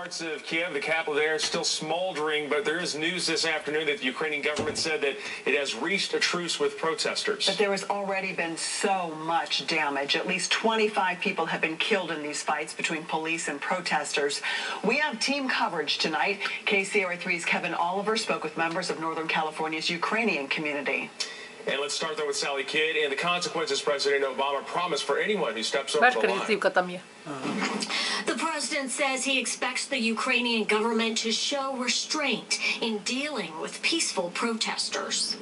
parts of Kiev, the capital there, still smoldering, but there is news this afternoon that the Ukrainian government said that it has reached a truce with protesters. But there has already been so much damage. At least 25 people have been killed in these fights between police and protesters. We have team coverage tonight. KCRA3's Kevin Oliver spoke with members of Northern California's Ukrainian community. And let's start though with Sally Kidd and the consequences President Obama promised for anyone who steps over the line. The president says he expects the Ukrainian government to show restraint in dealing with peaceful protesters.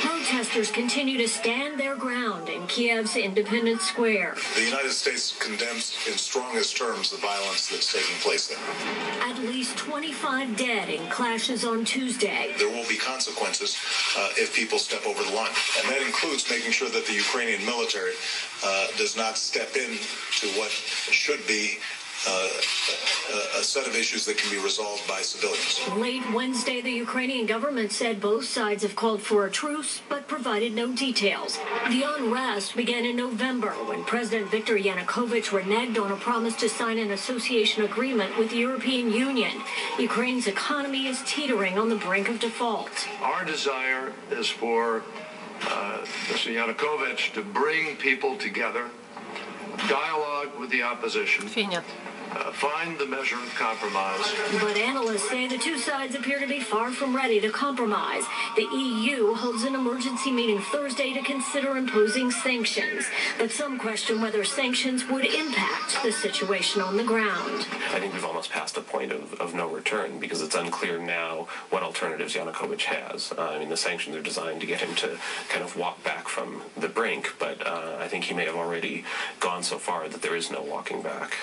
Protesters continue to stand their ground in Kiev's Independence Square. The United States condemns in strongest terms the violence that's taking place there. At least 25 dead in clashes on Tuesday. There will be consequences if people step over the line. And that includes making sure that the Ukrainian military does not step in to what should be a set of issues that can be resolved by civilians. Late Wednesday, the Ukrainian government said both sides have called for a truce, but provided no details. The unrest began in November when President Viktor Yanukovych reneged on a promise to sign an association agreement with the European Union. Ukraine's economy is teetering on the brink of default. Our desire is for Mr. Yanukovych to bring people together, dialogue with the opposition, find the measure of compromise. But analysts say the two sides appear to be far from ready to compromise. The EU holds an emergency meeting Thursday to consider imposing sanctions. But some question whether sanctions would impact the situation on the ground. I think we've almost passed the point of no return because it's unclear now what alternatives Yanukovych has. I mean, the sanctions are designed to get him to kind of walk back from the brink, but I think he may have already gone so far that there is no walking back.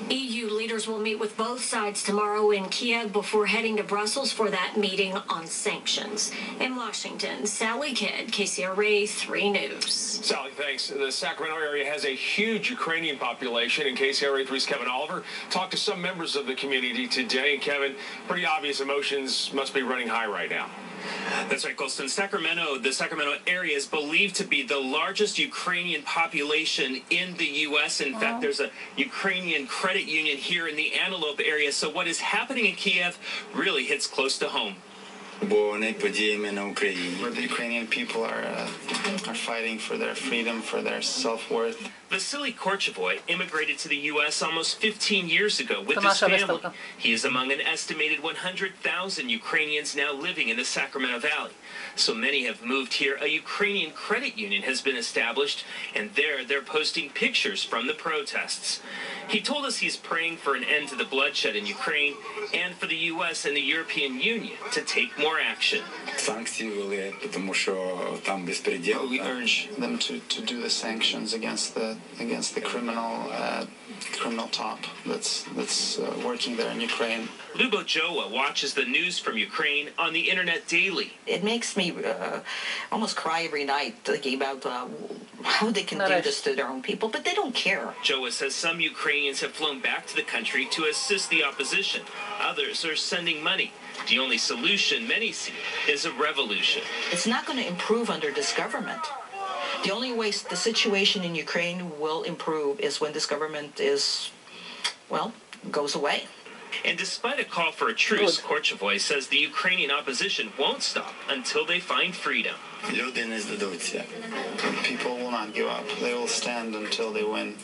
EU leaders will meet with both sides tomorrow in Kiev before heading to Brussels for that meeting on sanctions. In Washington, Sally Kidd, KCRA 3 News. Sally, thanks. The Sacramento area has a huge Ukrainian population, and KCRA 3's Kevin Oliver talked to some members of the community today. And Kevin, pretty obvious emotions must be running high right now. That's right, Colston. The Sacramento area is believed to be the largest Ukrainian population in the U.S. In fact, there's a Ukrainian credit union here in the Antelope area. So what is happening in Kiev really hits close to home. Where the Ukrainian people are fighting for their freedom, for their self-worth. Vasily Korchevoy immigrated to the U.S. almost 15 years ago with his family. He is among an estimated 100,000 Ukrainians now living in the Sacramento Valley. So many have moved here. A Ukrainian credit union has been established, and there they're posting pictures from the protests. He told us he's praying for an end to the bloodshed in Ukraine and for the U.S. and the European Union to take more action. We urge them to do the sanctions against the criminal top that's working there in Ukraine. Lubo Joa watches the news from Ukraine on the internet daily. It makes me almost cry every night thinking about how they can do this to their own people, but they don't care. Joa says some Ukrainians have flown back to the country to assist the opposition. Others are sending money. The only solution many see is a revolution. It's not going to improve under this government. The only way the situation in Ukraine will improve is when this government goes away. And despite a call for a truce, Korchevoy says the Ukrainian opposition won't stop until they find freedom. People will not give up. They will stand until they win.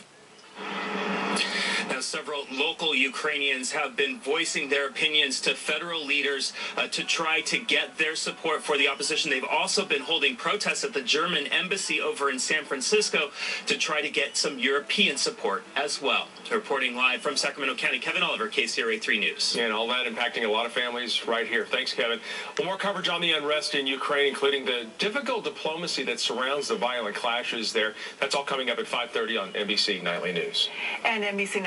Now, several local Ukrainians have been voicing their opinions to federal leaders to try to get their support for the opposition. They've also been holding protests at the German embassy over in San Francisco to try to get some European support as well. Reporting live from Sacramento County, Kevin Oliver, KCRA 3 News. And all that impacting a lot of families right here. Thanks, Kevin. Well, more coverage on the unrest in Ukraine, including the difficult diplomacy that surrounds the violent clashes there. That's all coming up at 5:30 on NBC Nightly News. And NBC Nightly